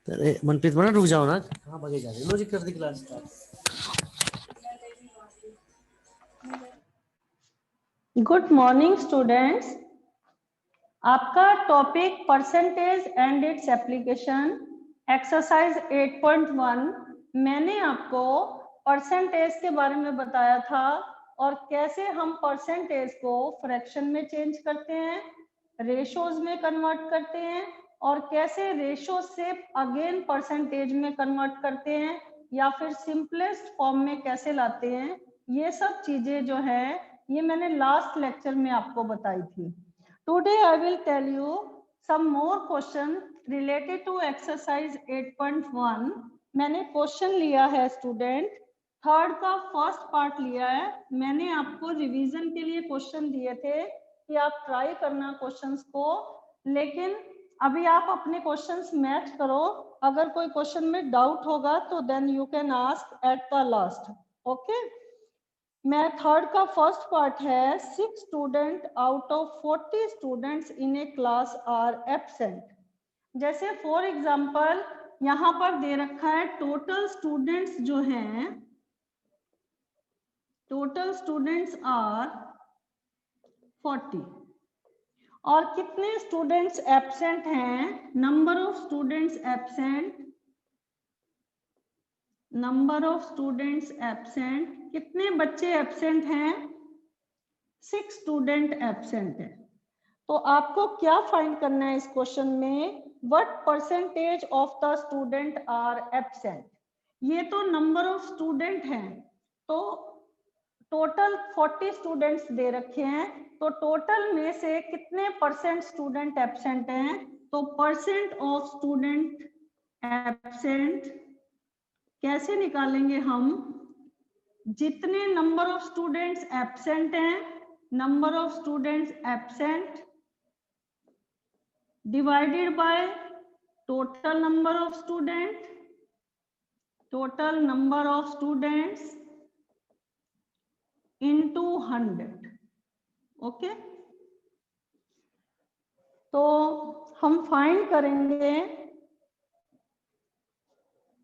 अरे मनप्रीत बना रुक जाओ ना, कहाँ भागे जा रहे हो? लो जी कर दी class start. Good morning students. आपका topic percentage and its application exercise 8.1। मैंने आपको परसेंटेज के बारे में बताया था और कैसे हम परसेंटेज को फ्रैक्शन में चेंज करते हैं, रेशोज में कन्वर्ट करते हैं और कैसे रेशो से अगेन परसेंटेज में कन्वर्ट करते हैं या फिर सिंपलेस्ट फॉर्म में कैसे लाते हैं। ये सब चीजें जो है ये मैंने लास्ट लेक्चर में आपको बताई थी। Today I will tell you some more question related to exercise 8.1। मैंने क्वेश्चन लिया है स्टूडेंट, थर्ड का फर्स्ट पार्ट लिया है। मैंने आपको रिवीजन के लिए क्वेश्चन दिए थे कि आप ट्राई करना क्वेश्चंस को, लेकिन अभी आप अपने क्वेश्चंस मैच करो। अगर कोई क्वेश्चन में डाउट होगा तो then you can ask at the last. Okay, मैं थर्ड का फर्स्ट पार्ट है 6 student out of 40 students in a class are absent. जैसे फॉर एग्जांपल यहाँ पर दे रखा है टोटल स्टूडेंट्स जो हैं, टोटल स्टूडेंट्स आर 40 और कितने स्टूडेंट्स एब्सेंट हैं, number of students absent, number of students absent, कितने बच्चे एब्सेंट हैं, 6 स्टूडेंट एब्सेंट है। तो आपको क्या फाइंड करना है इस क्वेश्चन में, what percentage of the student are absent. ये तो नंबर ऑफ स्टूडेंट हैं, तो टोटल 40 स्टूडेंट्स दे रखे हैं, तो टोटल में से कितने परसेंट स्टूडेंट एब्सेंट हैं, तो परसेंट ऑफ स्टूडेंट एब्सेंट कैसे निकालेंगे हम, जितने नंबर ऑफ स्टूडेंट्स एब्सेंट हैं, number of students absent divided by total number of student, total number of students into 100। Okay, तो हम फाइंड करेंगे,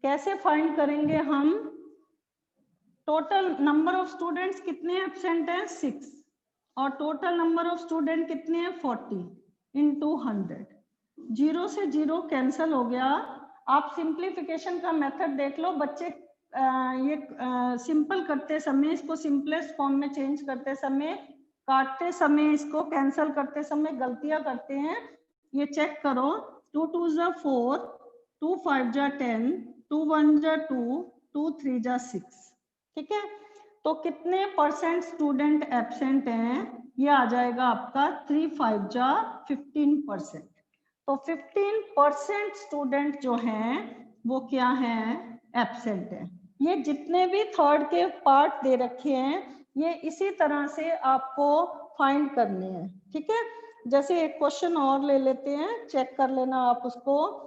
कैसे फाइंड करेंगे हम, टोटल नंबर ऑफ स्टूडेंट्स कितने एब्सेंट हैं 6 और टोटल नंबर ऑफ स्टूडेंट कितने हैं 40 इनटू 100। 0 से 0 कैंसिल हो गया। आप सिंप्लीफिकेशन का मेथड देख लो, बच्चे ये सिंपल करते समय, इसको सिंपलेस्ट फॉर्म में चेंज करते समय, काटते समय, इसको कैंसिल करते समय गलतियां करते हैं, ये चेक करो। 2 2 जा 4, 2 5 जा 10, 2 1 जा 2, 2 3 जा 6। ठीक है, तो कितने परसेंट स्टूडेंट एब्सेंट हैं, ये आ जाएगा आपका 3 5 जा 15%। तो 15% स्टूडेंट जो हैं वो क्या है, एब्सेंट है। ये जितने भी थर्ड के पार्ट दे रखे हैं ये इसी तरह से आपको फाइंड करने हैं। ठीक है, जैसे एक क्वेश्चन और ले लेते हैं, चेक कर लेना आप उसको।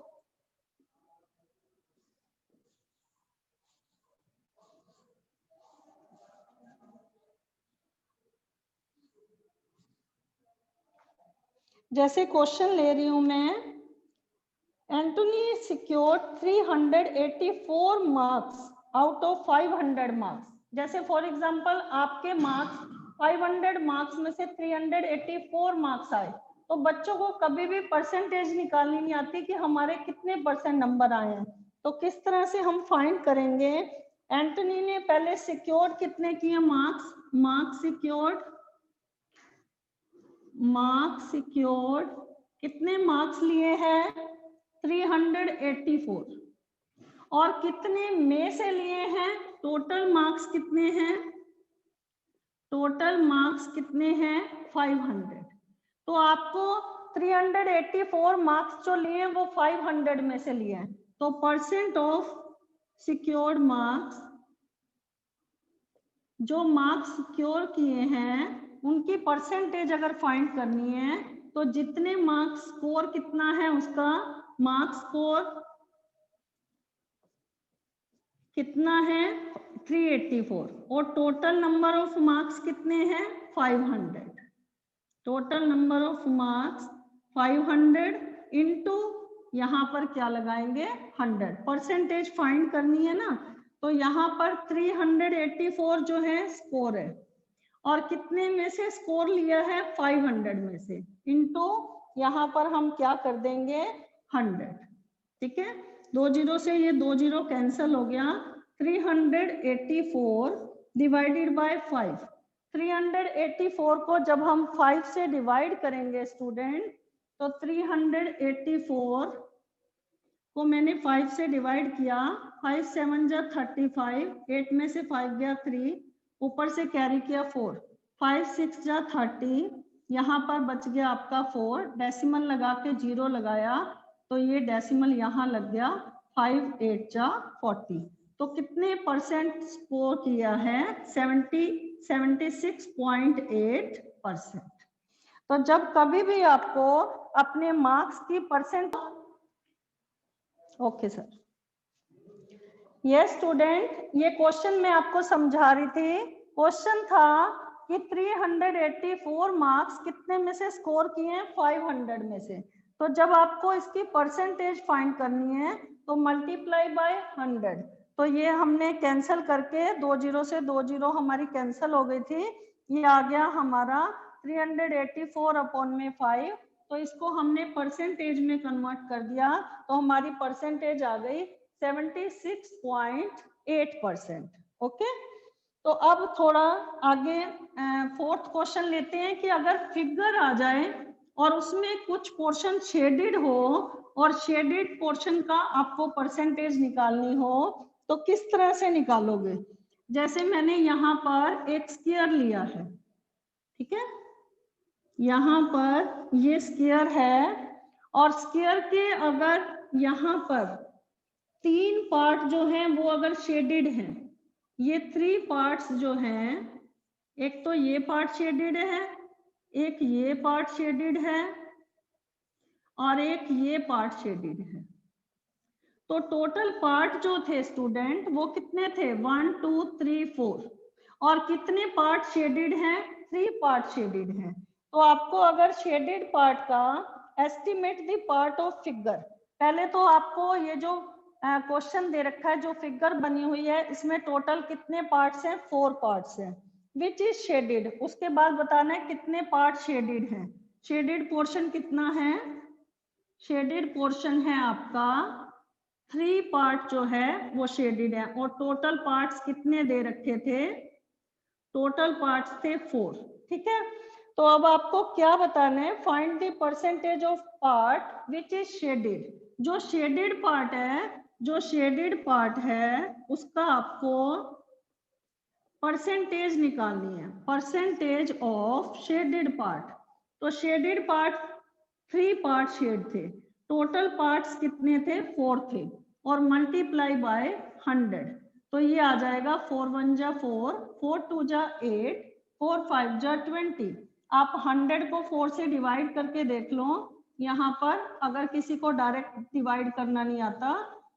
जैसे क्वेश्चन ले रही हूं मैं, Antony secured 384 marks out of 500 marks. जैसे फॉर एग्जांपल आपके मार्क्स 500 मार्क्स में से 384 मार्क्स आए, तो बच्चों को कभी भी परसेंटेज निकालनी नहीं आती कि हमारे कितने परसेंट नंबर आए हैं। तो किस तरह से हम फाइंड करेंगे, एंटोनी ने पहले सिक्योर्ड कितने किए मार्क्स, मार्क्स सिक्योर्ड कितने मार्क्स लिए हैं 384 और कितने में से लिए हैं, टोटल मार्क्स कितने हैं, टोटल मार्क्स कितने हैं 500। तो आपको 384 मार्क्स जो लिए वो 500 में से लिए हैं, तो परसेंट ऑफ सिक्योर्ड मार्क्स, जो मार्क्स सिक्योर किए हैं उनकी परसेंटेज अगर फाइंड करनी है तो जितने मार्क्स स्कोर कितना है उसका मार्क्स स्कोर कितना है 384 और टोटल नंबर ऑफ मार्क्स कितने हैं 500। Total number of marks 500 into यहाँ पर क्या लगाएंगे 100। परसेंटेज फाइंड करनी है ना, तो यहाँ पर 384 जो है स्कोर है, और कितने में से स्कोर लिया है 500 में से, इनटू यहाँ पर हम क्या कर देंगे 100। ठीक है, 2 जीरो से ये 2 जीरो कैंसिल हो गया। 384 डिवाइडेड बाय 5। 384 को जब हम 5 से डिवाइड करेंगे स्टूडेंट, तो 384 को मैंने 5 से डिवाइड किया, 5 7 जा 35, 8 में से 5 गया 3, ऊपर से कैरी किया 4, 5 6 जा 30, यहाँ पर बच गया आपका 4, डेसिमल लगा के 0 लगाया तो ये डेसिमल यहाँ लग गया, 5 8 जा 40। तो कितने परसेंट स्कोर किया है 76.8%। तो जब कभी भी आपको अपने मार्क्स की परसेंट, ओके सर, ये स्टूडेंट, ये क्वेश्चन मैं आपको समझा रही थी। क्वेश्चन था कि 384 मार्क्स कितने में से स्कोर किए हैं 500 में से। तो जब आपको इसकी परसेंटेज फाइंड करनी है तो मल्टीप्लाई बाय 100। तो ये हमने कैंसिल करके 2 जीरो से 2 जीरो हमारी कैंसिल हो गई थी, ये आ गया हमारा 384 अपॉन में 5। तो इसको हमने परसेंटेज में कन्वर्ट कर दिया, तो हमारी परसेंटेज आ गई 76.8%। ओके, तो अब थोड़ा आगे फोर्थ क्वेश्चन लेते हैं कि अगर फिगर आ जाए और उसमें कुछ पोर्शन शेडेड हो और शेडेड पोर्शन का आपको परसेंटेज निकालनी हो तो किस तरह से निकालोगे। जैसे मैंने यहाँ पर एक स्क्वायर लिया है, ठीक है, यहाँ पर ये स्क्वायर है, और स्क्वायर के अगर यहाँ पर 3 पार्ट जो हैं वो अगर शेडेड हैं, ये 3 पार्ट्स जो हैं, एक तो ये पार्ट शेडेड है, एक ये पार्ट शेडेड है, और एक ये पार्ट शेडेड है। तो टोटल पार्ट जो थे स्टूडेंट वो कितने थे 1 2 3 4, और कितने पार्ट शेडेड हैं 3 पार्ट शेडेड हैं। तो आपको अगर शेडेड पार्ट का estimate the part of figure, पहले तो आपको ये जो क्वेश्चन दे रखा है, जो फिगर बनी हुई है, इसमें टोटल कितने पार्ट्स हैं 4 पार्ट्स हैं, विच इज शेडेड। उसके बाद बताना है कितने पार्ट शेडेड हैं। शेडेड पोर्शन कितना है, शेडेड पोर्शन है आपका 3 पार्ट जो है वो शेडेड है, और टोटल पार्ट्स कितने दे रखे थे, टोटल पार्ट्स थे 4। ठीक है, तो अब आपको क्या बताना है, find the percentage of part which is shaded. जो शेडेड पार्ट है, जो शेडेड पार्ट है उसका आपको परसेंटेज निकालनी है, परसेंटेज ऑफ शेडेड पार्ट। तो शेडेड पार्ट 3 पार्ट शेड थे, टोटल पार्ट्स कितने थे 4 थे, और मल्टीप्लाई बाय 100। तो ये आ जाएगा 4 1 जा 4, 4 2 जा 8, 4 5 जा 20। आप 100 को 4 से डिवाइड करके देख लो, यहाँ पर अगर किसी को डायरेक्ट डिवाइड करना नहीं आता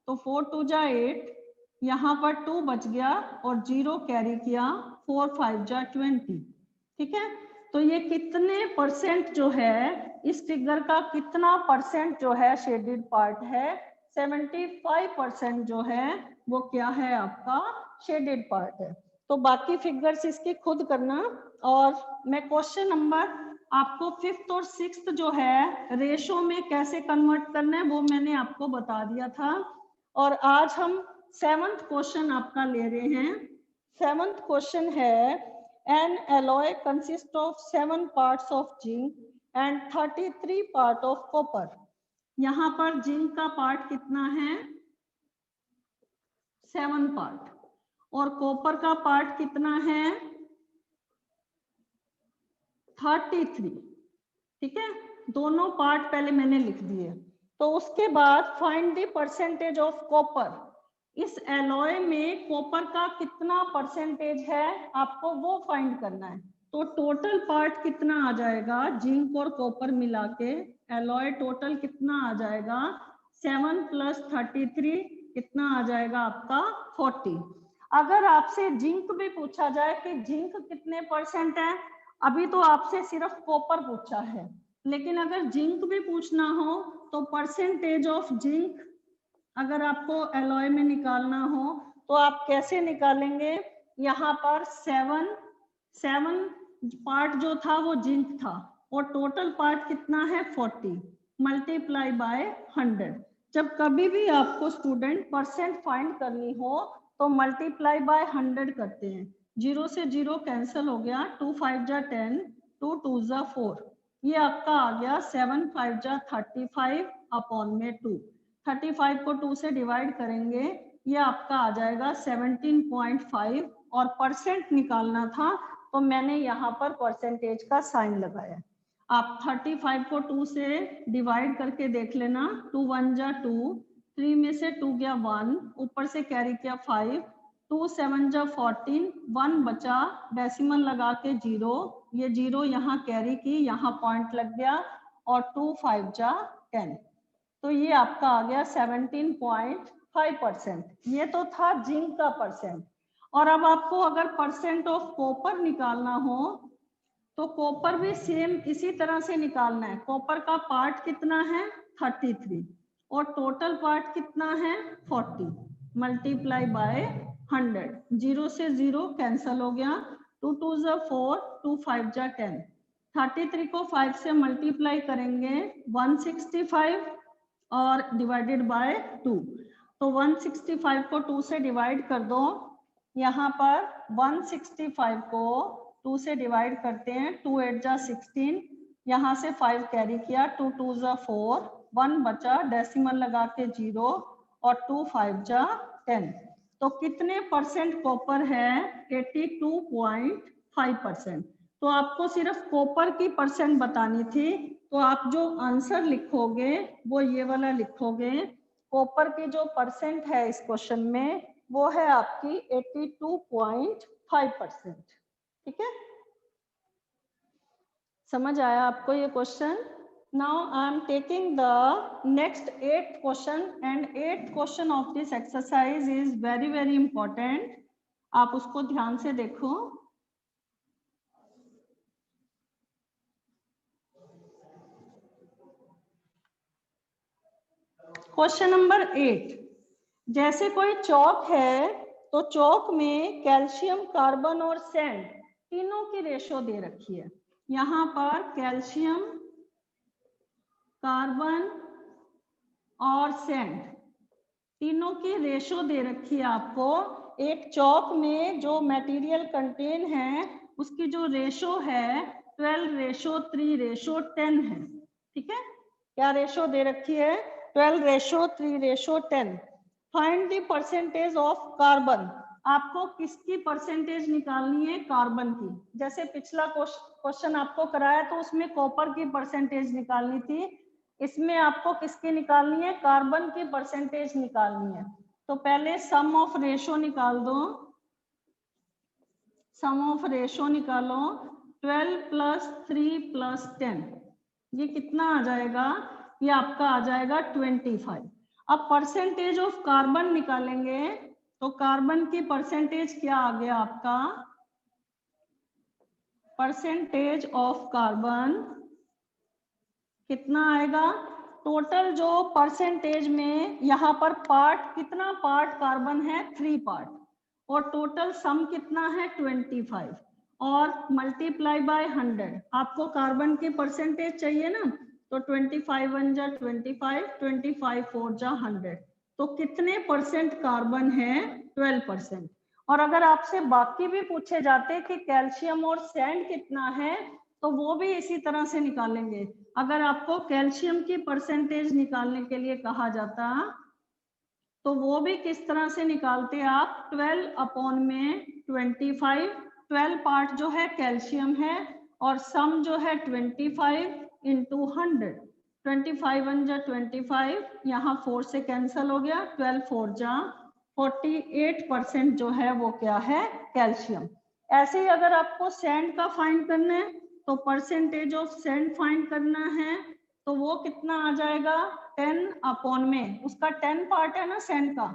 तो 4 2 जा 8, यहाँ पर 2 बच गया और 0 कैरी किया, 4 5 जा 20। ठीक है, तो ये कितने परसेंट जो है, इस फिगर का कितना परसेंट जो है शेडेड पार्ट है, 75% जो है वो क्या है आपका शेडेड पार्ट है। तो बाकी फिगर्स इसकी खुद करना, और मैं क्वेश्चन नंबर आपको 5th और 6th जो है रेशो में कैसे कन्वर्ट करना है वो मैंने आपको बता दिया था। और आज हम 7th क्वेश्चन आपका ले रहे हैं। 7th क्वेश्चन है an alloy consists of 7 parts of zinc and 33 part of copper। यहाँ पर जिंक का पार्ट कितना है 7 पार्ट, और कॉपर का पार्ट कितना है 33। ठीक है, दोनों पार्ट पहले मैंने लिख दिए। तो उसके बाद find the percentage of copper. इस एलॉय में कॉपर का कितना परसेंटेज है आपको वो फाइंड करना है। तो टोटल पार्ट कितना आ जाएगा जिंक और कॉपर मिला के, एलॉय टोटल कितना आ जाएगा 7 + 33 कितना आ जाएगा आपका 40। अगर आपसे जिंक भी पूछा जाए कि जिंक कितने परसेंट है, अभी तो आपसे सिर्फ कॉपर पूछा है, लेकिन अगर जिंक भी पूछना हो तो परसेंटेज ऑफ जिंक अगर आपको एलॉय में निकालना हो तो आप कैसे निकालेंगे? यहाँ पर 7 पार्ट जो था वो जिंक था और टोटल पार्ट कितना है 40 मल्टीप्लाई बाय 100। जब कभी भी आपको स्टूडेंट परसेंट फाइंड करनी हो तो मल्टीप्लाई बाय 100 करते हैं। 0 से 0 कैंसिल हो गया, 2 5 जा 10, 2 2 जा 4, ये आपका आ गया 7 5 जा 35 अपॉन में 2। 35 को 2 से डिवाइड करेंगे, ये आपका आ जाएगा 17.5 और परसेंट निकालना था तो मैंने यहाँ पर परसेंटेज का साइन लगाया। आप 35 को 2 से डिवाइड करके देख लेना, 2 1 जा 2, 3 में से 2 गया 1, ऊपर से कैरी किया 5, 2 7 जा 14, 1 बचा, डेसिमल लगा के 0, ये 0 यहाँ कैरी की, यहाँ पॉइंट लग गया और 2 5 जा 10, तो ये आपका आ गया 17.5%। ये तो था जिंक का परसेंट। और अब आपको अगर परसेंट ऑफ कॉपर निकालना हो तो कॉपर भी सेम इसी तरह से निकालना है। कॉपर का पार्ट कितना है 33 और टोटल पार्ट कितना है 40 मल्टीप्लाई बाय 100। 0 से 0 कैंसिल हो गया, 2 2 जा 4, 2 5 जा 10, 33 को 5 से मल्टीप्लाई करेंगे 165 और डिवाइडेड बाय 2, तो 165 को 2 से डिवाइड कर दो, यहाँ पर 165 को 2 से डिवाइड करते हैं, 2 8 जा 16, यहाँ से 5 कैरी किया, 2 2 जा 4, 1 बचा, डेसिमल लगा के 0 और 2 5 जा 10, तो कितने परसेंट कॉपर है 82.5%। तो आपको सिर्फ कॉपर की परसेंट बतानी थी, तो आप जो आंसर लिखोगे वो ये वाला लिखोगे। कॉपर की जो परसेंट है इस क्वेश्चन में वो है आपकी 82.5%। ठीक है, समझ आया आपको ये question? Now I am taking the next 8th question and 8th question of this exercise is very very important, आप उसको ध्यान से देखो। क्वेश्चन नंबर 8, जैसे कोई चौक है तो चौक में कैल्शियम, कार्बन और सैंड तीनों की रेशो दे रखी है। यहाँ पर कैल्शियम, कार्बन और सैंड तीनों की रेशो दे रखी है आपको। एक चौक में जो मटेरियल कंटेन है उसकी जो रेशो है 12:3:10 है। ठीक है, क्या रेशो दे रखी है 12:3:10। Find the percentage of carbon, आपको किसकी परसेंटेज निकालनी है कार्बन की। जैसे पिछला क्वेश्चन आपको कराया तो उसमें कॉपर की परसेंटेज निकालनी थी, इसमें आपको किसकी निकालनी है कार्बन की परसेंटेज निकालनी है। तो पहले सम ऑफ रेशो निकाल दो, सम ऑफ रेशो निकालो, 12 + 3 + 10, ये कितना आ जाएगा, ये आपका आ जाएगा 25। अब परसेंटेज ऑफ कार्बन निकालेंगे तो कार्बन की परसेंटेज क्या आ गया आपका, परसेंटेज ऑफ कार्बन कितना आएगा, टोटल जो परसेंटेज में यहाँ पर पार्ट कितना पार्ट कार्बन है 3 पार्ट और टोटल सम कितना है 25 और मल्टीप्लाई बाय 100। आपको कार्बन की परसेंटेज चाहिए ना, तो 25 1 जा 25, 25 4 जा 100, तो कितने परसेंट कार्बन है 12%। और अगर आपसे बाकी भी पूछे जाते कि कैल्शियम और सैंड कितना है तो वो भी इसी तरह से निकालेंगे। अगर आपको कैल्शियम की परसेंटेज निकालने के लिए कहा जाता तो वो भी किस तरह से निकालते आप, 12/25, 12 पार्ट जो है कैल्शियम है और सम जो है 25 × 100, 25 1 जा 25, यहाँ 4 से कैंसिल हो गया, 12 4 जा 48% जो है वो क्या है कैल्शियम। ऐसे ही अगर आपको सैंड का फाइंड करना है तो परसेंटेज ऑफ सैंड फाइंड करना है तो वो कितना आ जाएगा 10 में, उसका 10 पार्ट है ना सैंड का,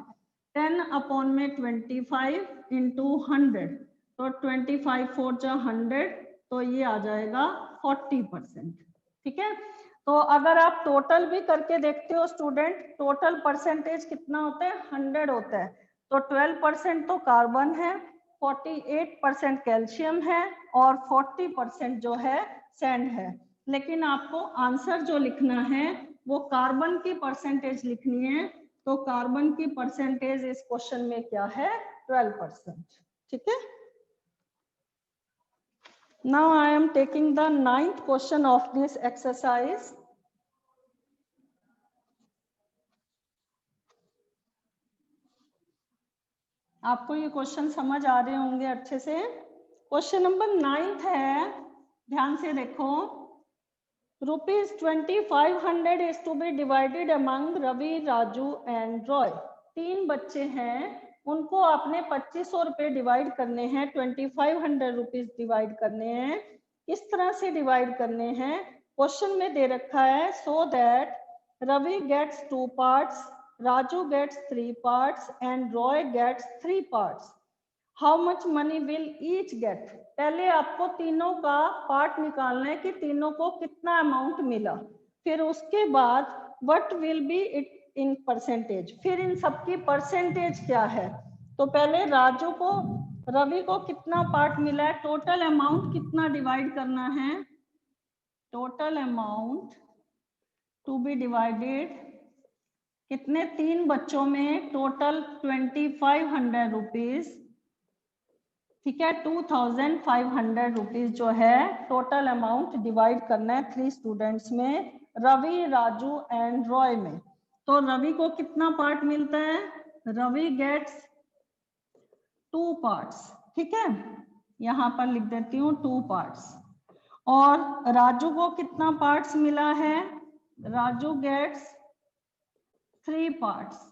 10/25 × 100, तो 25 4 जा 100, तो ये आ जाएगा 40%। ठीक है। तो अगर आप टोटल भी करके देखते हो स्टूडेंट, टोटल परसेंटेज कितना होता है, 100 होता है। तो 12% तो कार्बन है, 48% कैल्शियम है और 40% जो है सैंड है। लेकिन आपको आंसर जो लिखना है वो कार्बन की परसेंटेज लिखनी है। तो कार्बन की परसेंटेज इस क्वेश्चन में क्या है, 12%। ठीक है। Now I am taking the 9th question of this exercise. आपको ये क्वेश्चन समझ आ रहे होंगे अच्छे से। क्वेश्चन नंबर 9th है, ध्यान से देखो। ₹2500 is to be divided among Ravi, Raju and Roy. 3 बच्चे हैं, उनको आपने 2500 रुपए डिवाइड करने हैं, 2500 रुपीज डिवाइड करने हैं। किस तरह से डिवाइड करने हैं, क्वेश्चन में दे रखा है। So that Ravi gets 2 parts, Raju gets 3 parts and Roy gets 3 parts। How much money will each get. पहले आपको तीनों का पार्ट निकालना है कि तीनों को कितना अमाउंट मिला। फिर उसके बाद what will be it in percentage, फिर इन सबकी परसेंटेज क्या है। तो पहले राजू को, रवि को कितना पार्ट मिला है, टोटल अमाउंट कितना डिवाइड करना है, total amount to be divided कितने, 3 बच्चों में टोटल 2500 रुपीज। ठीक है, 2500 रुपीज जो है टोटल अमाउंट डिवाइड करना है 3 स्टूडेंट्स में, रवि, राजू एंड रॉय में। तो रवि को कितना पार्ट मिलता है, रवि गेट्स 2 पार्ट्स। ठीक है, यहां पर लिख देती हूँ 2 पार्ट्स। और राजू को कितना पार्ट्स मिला है, राजू गेट्स 3 पार्ट्स।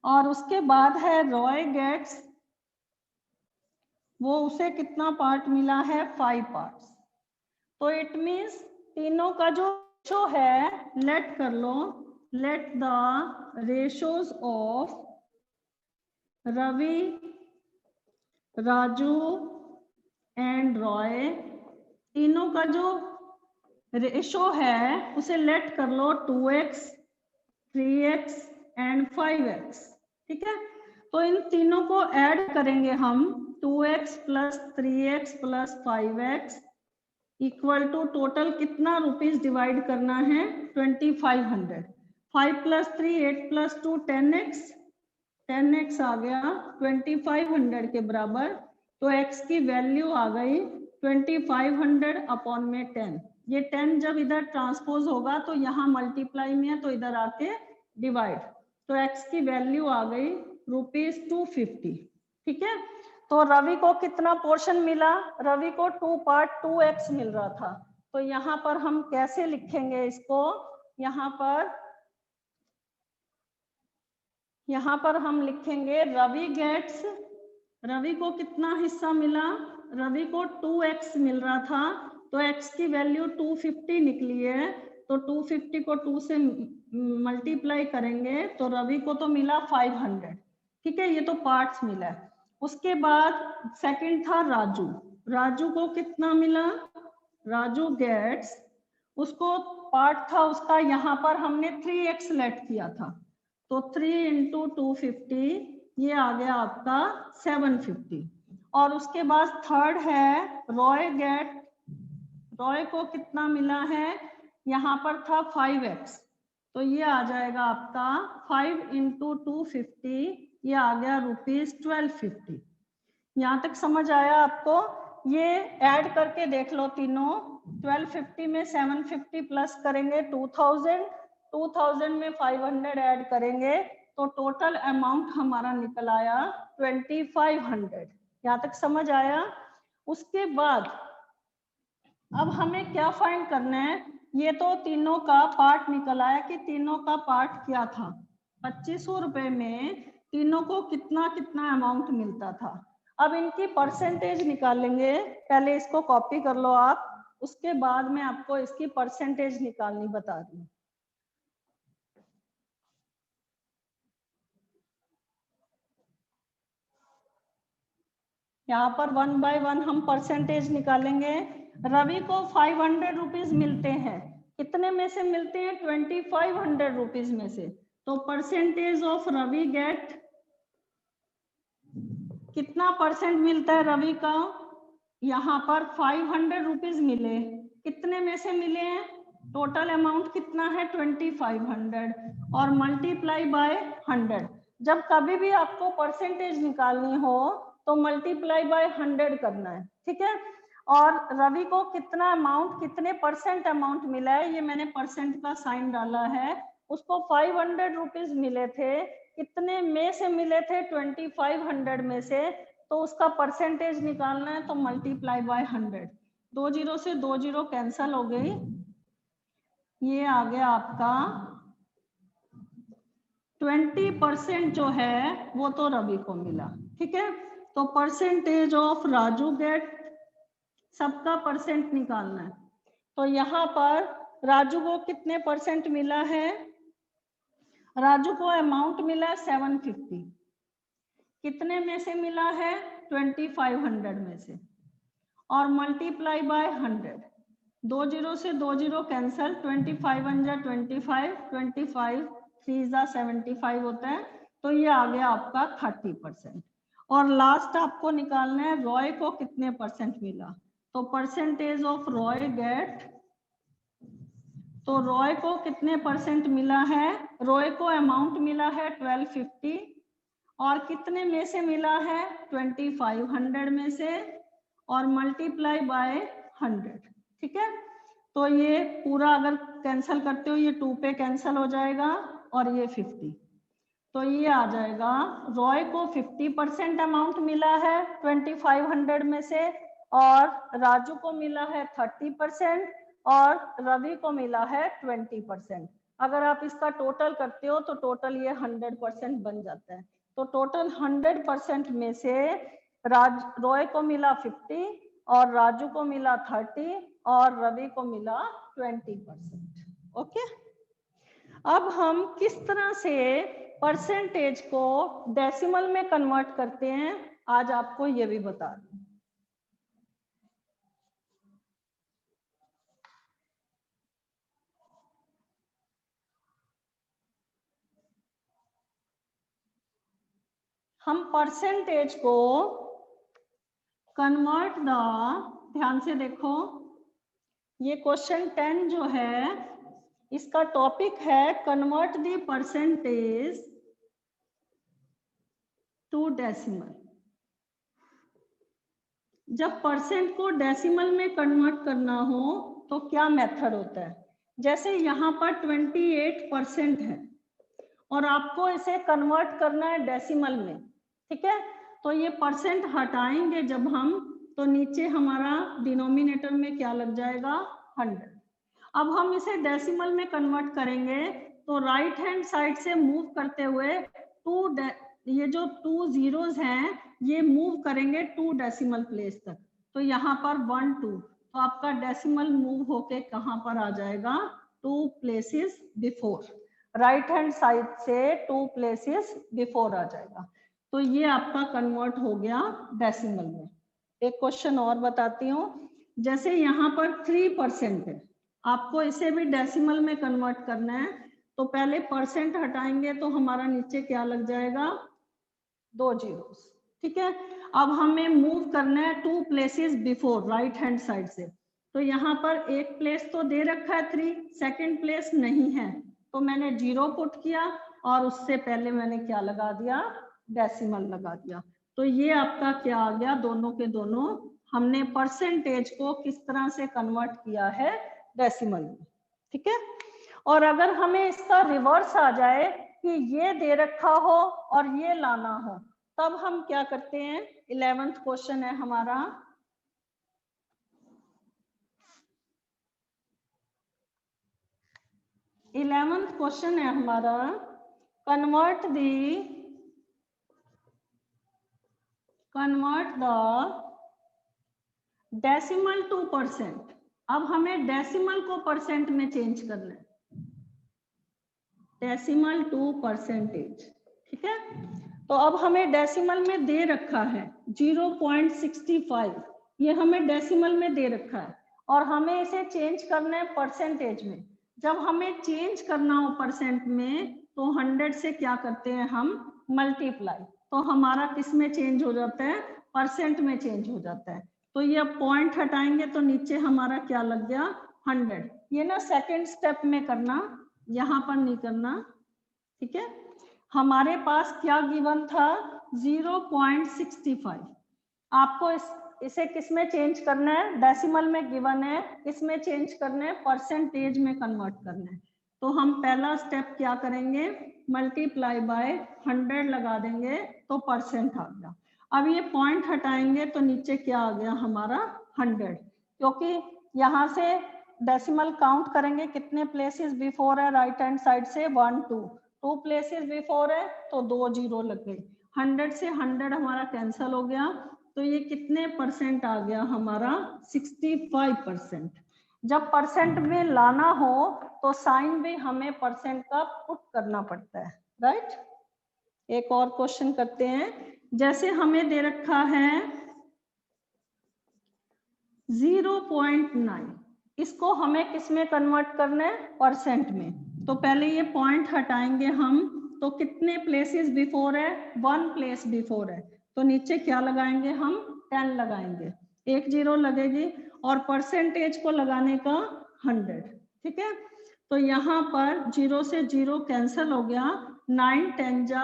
और उसके बाद है रॉय गेट्स, वो उसे कितना पार्ट मिला है, 5 पार्ट्स। तो इट मीन्स तीनों का जो रेशो है, लेट कर लो, let the ratios of Ravi, Raju and Roy, तीनों का जो रेशो है उसे लेट कर लो 2x, 3x एंड 5x। ठीक है, तो इन तीनों को ऐड करेंगे हम, 2x plus 3x plus 5x equal to total कितना रुपीज डिवाइड करना है, 2500। 5 प्लस 3 8 प्लस 2 10x, 10x आ गया 2500 के बराबर। तो x की वैल्यू आ गई 2500 अपॉन में 10। ये 10 जब इधर ट्रांसपोज होगा तो यहाँ मल्टीप्लाई में है तो इधर आके डिवाइड। तो x की वैल्यू आ गई ₹250। ठीक है, तो रवि को कितना पोर्शन मिला, रवि को 2 पार्ट 2x मिल रहा था। तो यहाँ पर हम कैसे लिखेंगे इसको, यहाँ पर हम लिखेंगे रवि गेट्स, रवि को कितना हिस्सा मिला, रवि को 2x मिल रहा था। तो x की वैल्यू 250 निकली है। तो 250 को 2 से मल्टीप्लाई करेंगे तो रवि को तो मिला 500। ठीक है, ये तो पार्ट्स मिला है। उसके बाद सेकंड था राजू, राजू को कितना मिला, राजू गेट्स, उसको पार्ट था उसका, यहाँ पर हमने 3x लेट किया था। तो 3 इंटू 250, ये आ गया आपका 750। और उसके बाद थर्ड है रॉय गेट, रॉय को कितना मिला है, यहाँ पर था 5x। तो ये आ जाएगा आपका 5 इंटू 250, ये आ गया ₹1250। यहाँ तक समझ आया आपको। ये ऐड करके देख लो तीनों, 1250 में 750 प्लस करेंगे 2000, 2000 में 500 ऐड करेंगे तो टोटल अमाउंट हमारा निकल आया 2500। यहाँ तक समझ आया। उसके बाद अब हमें क्या फाइंड करना है, ये तो तीनों का पार्ट निकल आया कि तीनों का पार्ट क्या था, 2500 रुपए में तीनों को कितना कितना अमाउंट मिलता था। अब इनकी परसेंटेज निकालेंगे, पहले इसको कॉपी कर लो आप, उसके बाद मैं आपको इसकी परसेंटेज निकालनी बता रही हूँ। यहाँ पर 1 बाय 1 हम परसेंटेज निकालेंगे। रवि को 500 रुपीज मिलते हैं, कितने में से मिलते हैं? 2500 रुपीज में से। तो परसेंटेज ऑफ रवि गेट, कितना परसेंट मिलता है रवि का? यहाँ पर 500 रुपीज मिले, कितने में से मिले हैं? टोटल अमाउंट कितना है? 2500 और मल्टीप्लाई बाय 100। जब कभी भी आपको परसेंटेज निकालनी हो तो मल्टीप्लाई बाय 100 करना है, ठीक है। और रवि को कितना अमाउंट, कितने परसेंट अमाउंट मिला है, ये मैंने परसेंट का साइन डाला है। उसको 500 रुपीज मिले थे, कितने में से मिले थे? 2500 में से। तो उसका परसेंटेज निकालना है तो मल्टीप्लाई बाय 100। 2 जीरो से 2 जीरो कैंसल हो गई, ये आ गया आपका 20% जो है वो तो रवि को मिला, ठीक है। तो परसेंटेज ऑफ राजू गेट, सबका परसेंट निकालना है। तो यहाँ पर राजू को कितने परसेंट मिला है? राजू को अमाउंट मिला 750, कितने में से मिला है? 2500 में से, और मल्टीप्लाई बाय 100। 2 जीरो से 2 जीरो कैंसल, 25 1 जा 25, 25 3 जा 75 होता है। तो ये आ गया आपका 30%। और लास्ट आपको निकालना है रॉय को कितने परसेंट मिला। तो परसेंटेज ऑफ रॉय गेट, तो रॉय को कितने परसेंट मिला है? रॉय को अमाउंट मिला है 1250, और कितने में से मिला है? 2500 में से, और मल्टीप्लाई बाय 100, ठीक है। तो ये पूरा अगर कैंसिल करते हो, ये 2 पे कैंसिल हो जाएगा और ये 50। तो ये आ जाएगा रॉय को 50% अमाउंट मिला है 2500 में से, और राजू को मिला है 30%, और रवि को मिला है 20%। अगर आप इसका टोटल करते हो तो टोटल ये 100% बन जाता है। तो टोटल 100% में से रॉय को मिला 50, और राजू को मिला 30, और रवि को मिला 20%। ओके, अब हम किस तरह से परसेंटेज को डेसिमल में कन्वर्ट करते हैं आज आपको ये भी बता दूं। हम परसेंटेज को कन्वर्ट द, ध्यान से देखो, ये क्वेश्चन 10 जो है इसका टॉपिक है convert the percentage to decimal. जब परसेंट को डेसिमल में कन्वर्ट करना हो तो क्या मेथड होता है? जैसे यहाँ पर 28% है और आपको इसे कन्वर्ट करना है डेसिमल में, ठीक है। तो ये परसेंट हटाएंगे जब हम, तो नीचे हमारा डिनोमिनेटर में क्या लग जाएगा? 100। अब हम इसे डेसिमल में कन्वर्ट करेंगे तो राइट हैंड साइड से मूव करते हुए ये जो 2 जीरोस हैं ये मूव करेंगे 2 डेसिमल प्लेस तक। तो यहाँ पर 1 2, तो आपका डेसिमल मूव होके कहाँ पर आ जाएगा? 2 places before, right hand side से 2 प्लेसेस बिफोर आ जाएगा। तो ये आपका कन्वर्ट हो गया डेसिमल में। एक क्वेश्चन और बताती हूँ, जैसे यहाँ पर 3% है, आपको इसे भी डेसिमल में कन्वर्ट करना है। तो पहले परसेंट हटाएंगे तो हमारा नीचे क्या लग जाएगा? 2 जीरोस, ठीक है। अब हमें मूव करना है 2 places before, right hand side से। तो यहाँ पर एक प्लेस तो दे रखा है 3, सेकंड प्लेस नहीं है, तो मैंने 0 पुट किया और उससे पहले मैंने क्या लगा दिया? डेसिमल लगा दिया। तो ये आपका क्या आ गया? दोनों के दोनों हमने परसेंटेज को किस तरह से कन्वर्ट किया है? डेसिमल में, ठीक है। और अगर हमें इसका रिवर्स आ जाए कि ये दे रखा हो और ये लाना हो, तब हम क्या करते हैं? 11th क्वेश्चन है हमारा, क्वेश्चन है हमारा, convert the decimal two percent. अब हमें डेसिमल को परसेंट में चेंज करना है, डेसिमल टू परसेंटेज, ठीक है। तो अब हमें डेसिमल में दे रखा है 0.65, ये हमें डेसिमल में दे रखा है। और हमें इसे चेंज करना है परसेंटेज में। जब हमें चेंज करना हो परसेंट में तो 100 से क्या करते हैं हम मल्टीप्लाई, तो हमारा किस में चेंज हो जाता है, परसेंट में चेंज हो जाता है। तो ये पॉइंट हटाएंगे तो नीचे हमारा क्या लग गया 100। ये ना सेकेंड स्टेप में करना, यहाँ पर नहीं करना, ठीक है। हमारे पास क्या गिवन था 0.65। आपको इसे किस में चेंज करना है, डेसिमल में गिवन है, इसमें चेंज करना है परसेंटेज में कन्वर्ट करना है। तो हम पहला स्टेप क्या करेंगे, मल्टीप्लाई बाय 100 लगा देंगे तो परसेंट आ गया। अब ये पॉइंट हटाएंगे तो नीचे क्या आ गया हमारा 100, क्योंकि यहाँ से डेसिमल काउंट करेंगे कितने प्लेसेस बिफोर है, राइट हैंड साइड से 1 2 प्लेसेस बिफोर है तो 2 0 लग गई। 100 से 100 हमारा कैंसिल हो गया, तो ये कितने परसेंट आ गया हमारा 65%। जब परसेंट में लाना हो तो साइन भी हमें परसेंट का पुट करना पड़ता है, राइट। एक और क्वेश्चन करते हैं, जैसे हमें दे रखा है 0.9, इसको हमें किस में कन्वर्ट करना है, परसेंट में। तो पहले ये पॉइंट हटाएंगे हम, तो कितने प्लेसेस बिफोर है, 1 प्लेस बिफोर है, तो नीचे क्या लगाएंगे हम 10 लगाएंगे, 1 0 लगेगी और परसेंटेज को लगाने का 100, ठीक है। तो यहाँ पर 0 से 0 कैंसिल हो गया, 9 10 जा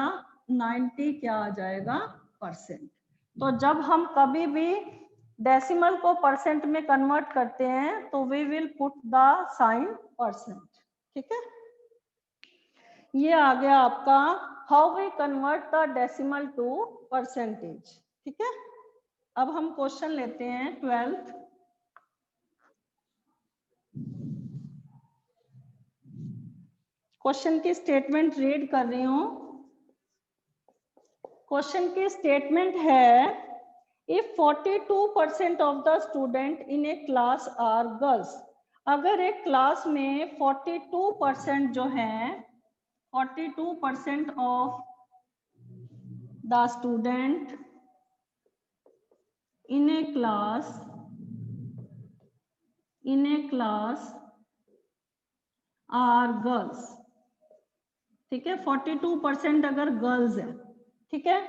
90 क्या आ जाएगा परसेंट। तो जब हम कभी भी डेसिमल को परसेंट में कन्वर्ट करते हैं तो we will put the sign percent, ठीक है। ये आ गया आपका how we convert the decimal to percentage, ठीक है। अब हम क्वेश्चन लेते हैं 12th। क्वेश्चन की स्टेटमेंट रीड कर रही हूं। क्वेश्चन की स्टेटमेंट है if 42% of the student in a class are girls, अगर एक क्लास में 42% जो है, 42% of the student in a class are girls, ठीक है। 42% अगर गर्ल्स है, ठीक है,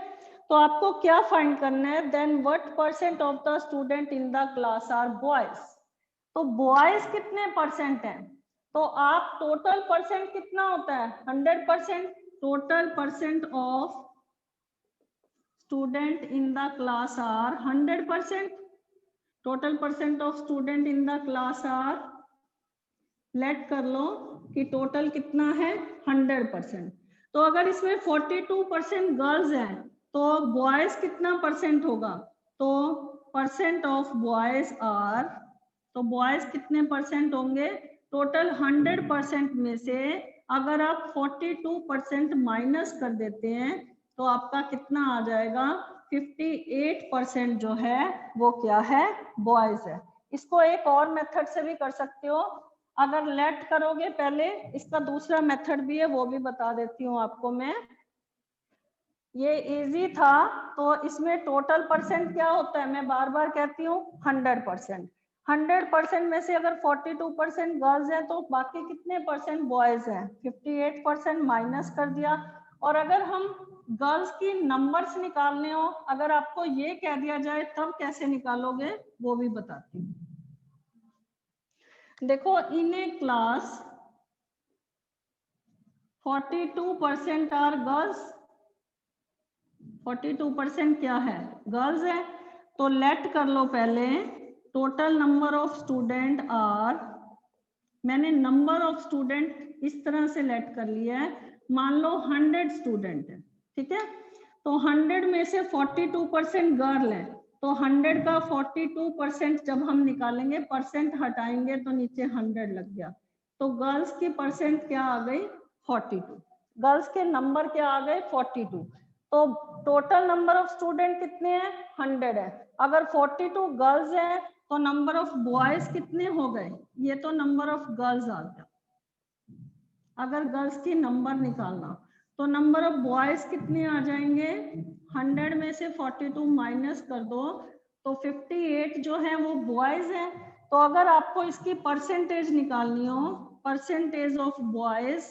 तो आपको क्या फाइंड करना है, then what percent of the student in the class are boys. तो बॉयज कितने परसेंट हैं, तो आप टोटल परसेंट कितना होता है 100%, total percent of student in the class are 100%, total percent of student in the class are, let कर लो कि टोटल कितना है 100%। तो अगर इसमें 42% गर्ल्स हैं तो बॉयज कितना परसेंट होगा, तो परसेंट ऑफ बॉयज आर, तो बॉयज कितने परसेंट होंगे, टोटल 100% में से अगर आप 42% माइनस कर देते हैं तो आपका कितना आ जाएगा 58% जो है वो क्या है बॉयज है। इसको एक और मेथड से भी कर सकते हो, अगर लेट करोगे पहले, इसका दूसरा मेथड भी है वो भी बता देती हूँ आपको मैं, ये इजी था। तो इसमें टोटल परसेंट क्या होता है, मैं बार बार कहती हूँ 100%, 100% में से अगर 42% गर्ल्स हैं तो बाकी कितने परसेंट बॉयज हैं, 58% माइनस कर दिया। और अगर हम गर्ल्स की नंबर्स निकालने हो, अगर आपको ये कह दिया जाए तब कैसे निकालोगे वो भी बताती हूँ। देखो इन ए क्लास 42% आर गर्ल्स, 42% क्या है गर्ल्स है, तो लेट कर लो पहले total number of student are, मैंने नंबर ऑफ स्टूडेंट इस तरह से लेट कर लिया है, मान लो 100 स्टूडेंट है, ठीक है, तो 100 में से 42% गर्ल है, तो 100 का 42% जब हम निकालेंगे, परसेंट हटाएंगे तो नीचे 100 लग गया, तो गर्ल्स की परसेंट क्या आ गई 42, गर्ल्स के नंबर क्या आ गए 42। तो टोटल नंबर ऑफ स्टूडेंट कितने हैं 100 है, अगर 42 गर्ल्स है तो नंबर ऑफ बॉयज कितने हो गए, ये तो नंबर ऑफ गर्ल्स आ गया। अगर गर्ल्स की नंबर निकालना तो नंबर ऑफ बॉयज कितने आ जाएंगे, 100 में से 42 माइनस कर दो तो 58 जो है वो बॉयज है, तो अगर आपको इसकी परसेंटेज निकालनी हो, परसेंटेज ऑफ बॉयज,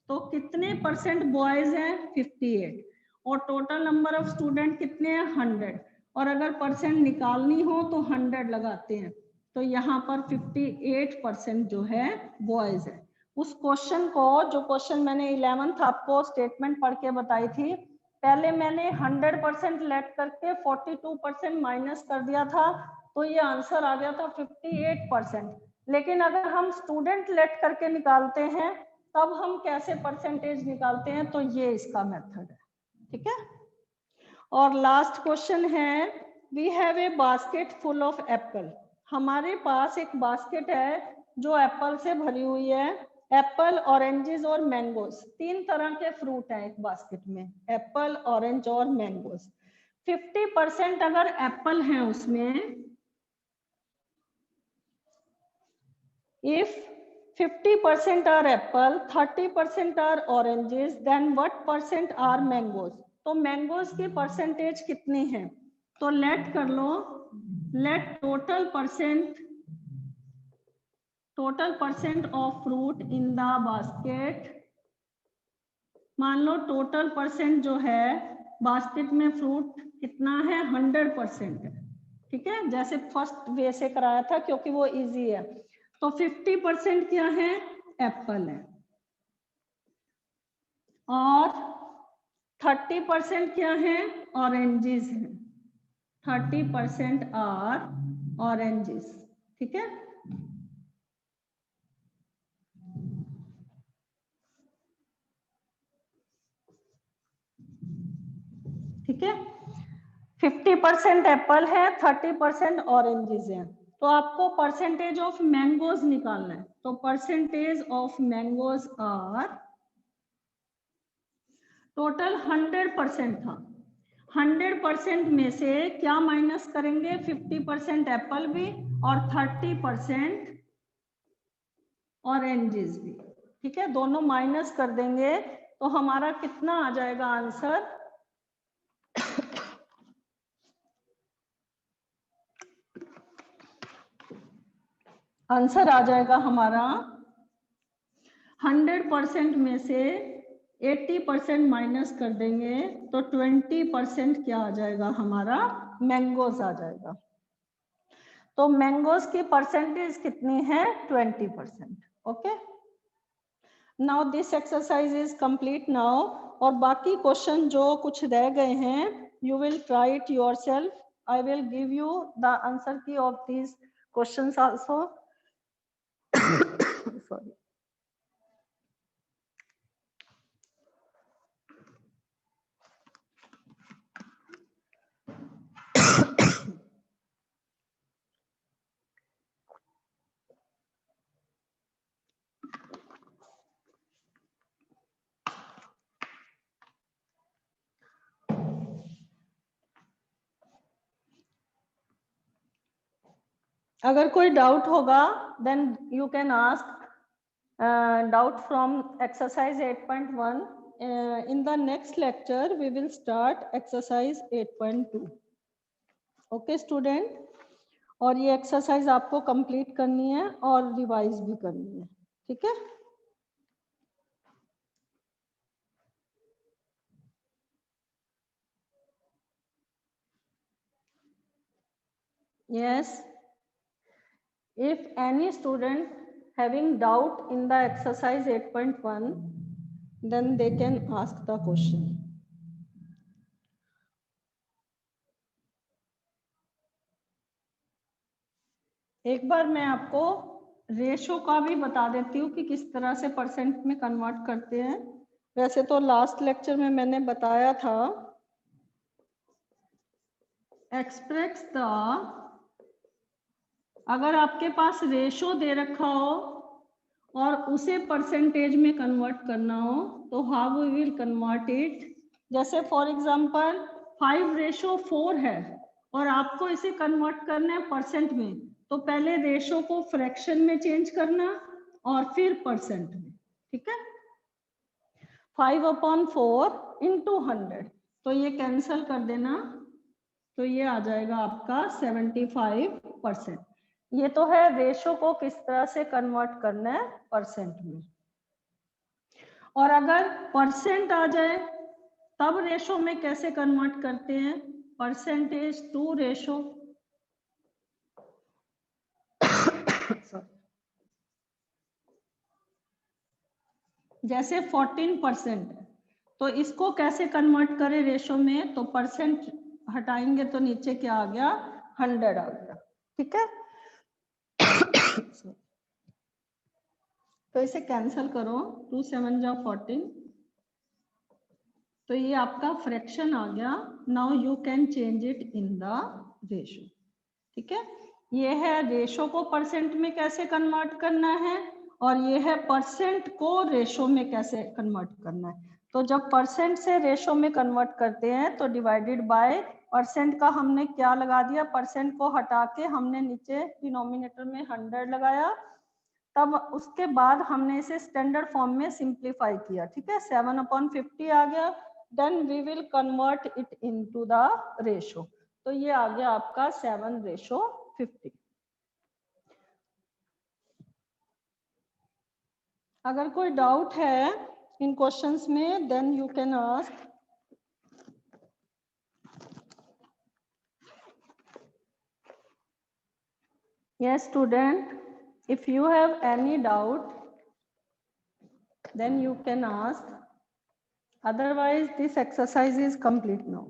तो कितने परसेंट बॉयज हैं 58 और टोटल नंबर ऑफ स्टूडेंट कितने हैं 100, और अगर परसेंट निकालनी हो तो 100 लगाते हैं, तो यहाँ पर 58% जो है बॉयज है। उस क्वेश्चन को, जो क्वेश्चन मैंने 11th आपको स्टेटमेंट पढ़ के बताई थी, पहले मैंने 100% लेट करके 42% माइनस कर दिया था, तो ये आंसर आ गया था 58%। लेकिन अगर हम स्टूडेंट लेट करके निकालते हैं तब हम कैसे परसेंटेज निकालते हैं, तो ये इसका मेथड है, ठीक है। और लास्ट क्वेश्चन है, we have a basket full of apple. हमारे पास एक बास्केट है जो एप्पल से भरी हुई है। एप्पल, ऑरेंजेस और मैंगोज, 3 तरह के फ्रूट हैं एक बास्केट में, एप्पल, ऑरेंज और मैंगोज। 50% अगर एप्पल है उसमें, if 50% are apple, 30% are oranges, then what percent are mangoes? तो मैंगोज की परसेंटेज कितनी है, तो लेट कर लो, let total percent of fruit in the basket. मान लो टोटल परसेंट जो है बास्केट में फ्रूट कितना है 100% है, ठीक है, जैसे फर्स्ट वे से कराया था क्योंकि वो इजी है। तो 50% क्या है, एप्पल है, और 30% क्या है, ऑरेंजेस है, 30% आर ऑरेंजेस, ठीक है। ठीक है, 50% एप्पल है, 30% ऑरेंजेस है। तो आपको परसेंटेज ऑफ मैंगोज निकालना है, तो percentage of mangoes are, total 100% था, 100% में से क्या माइनस करेंगे, 50% एप्पल भी और 30% ऑरेंजेस भी, ठीक है, दोनों माइनस कर देंगे तो हमारा कितना आ जाएगा आंसर, आंसर आ जाएगा हमारा 100% में से 80% माइनस कर देंगे तो 20% क्या आ जाएगा हमारा, मैंगोज आ जाएगा। तो मैंगोज की परसेंटेज कितनी है 20%। Okay, now this exercise is complete now, और बाकी क्वेश्चन जो कुछ रह गए हैं you will try it yourself, I will give you the answer key of these questions also. Sorry, अगर कोई डाउट होगा then you can ask doubt from exercise 8.1। In the next lecture we will start exercise 8.2। Okay student, और ये exercise आपको complete करनी है और revise भी करनी है, ठीक है। Yes, if any student having doubt in the exercise 8.1, then they can ask the question. एक बार मैं आपको रेशो का भी बता देती हूँ कि किस तरह से परसेंट में कन्वर्ट करते हैं। वैसे तो लास्ट लेक्चर में मैंने बताया था, एक्सप्रेस द, अगर आपके पास रेशो दे रखा हो और उसे परसेंटेज में कन्वर्ट करना हो तो how we will convert it. जैसे फॉर एग्जांपल 5:4 है और आपको इसे कन्वर्ट करना है परसेंट में, तो पहले रेशो को फ्रैक्शन में चेंज करना और फिर परसेंट में, ठीक है। 5/4 into 100, तो ये कैंसल कर देना, तो ये आ जाएगा आपका 75%। ये तो है रेशो को किस तरह से कन्वर्ट करना है परसेंट में। और अगर परसेंट आ जाए तब रेशो में कैसे कन्वर्ट करते हैं, परसेंटेज टू रेशो। जैसे 14% है तो इसको कैसे कन्वर्ट करें रेशो में, तो परसेंट हटाएंगे तो नीचे क्या आ गया, 100 आ गया। ठीक है तो इसे कैंसिल करो, 2 7 जा 14, तो ये आपका फ्रैक्शन आ गया। Now you can change it in the ratio. ठीक है, ये है रेशो को परसेंट में कैसे कन्वर्ट करना है, और ये है परसेंट को रेशो में कैसे कन्वर्ट करना है। तो जब परसेंट से रेशो में कन्वर्ट करते हैं तो डिवाइडेड बाय परसेंट का हमने क्या लगा दिया, परसेंट को हटा के हमने नीचे डिनोमिनेटर में 100 लगाया, तब उसके बाद हमने इसे स्टैंडर्ड फॉर्म में सिंप्लीफाई किया। ठीक है, 7/50 आ गया, then we will convert it into the ratio. तो ये आ गया आपका 7:50। अगर कोई डाउट है इन क्वेश्चंस में then you can ask. Yes student, if you have any doubt then you can ask, otherwise this exercise is complete now.